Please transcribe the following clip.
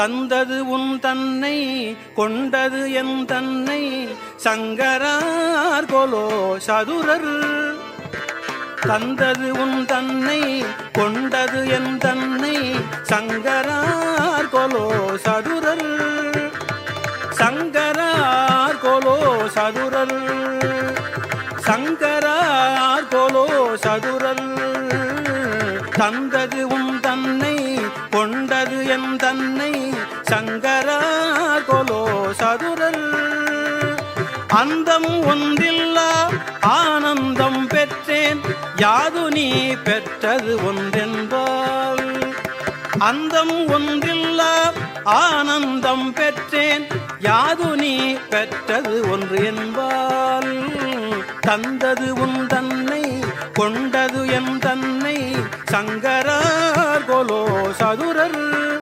தந்தது உன் தன்னை கொண்டது என் தன்னை சங்கரார் கொலோ சதுரர். தந்தது உன் தன்னை கொண்டது என் தன்னை சங்கரார் கொலோ சதுரர். சங்கரார் கொலோ சதுரர். சங்கரார் கொலோ சதுரர். தந்தது உன் தன்னை கொண்டது என் தன்னை சங்கரார் கொலோ சதுரர். அந்தம் ஒன்றில்லா ஆனந்தம் பெற்றேன் யாது நீ பெற்றது ஒன்றென்பால். அந்தம் ஒன்றில்லா ஆனந்தம் பெற்றேன் யாது நீ பெற்றது ஒன்று என்பால். தந்தது உன் தன்னை கொண்டது என் தன்னை சங்கரார் கொலோ சதுரர்.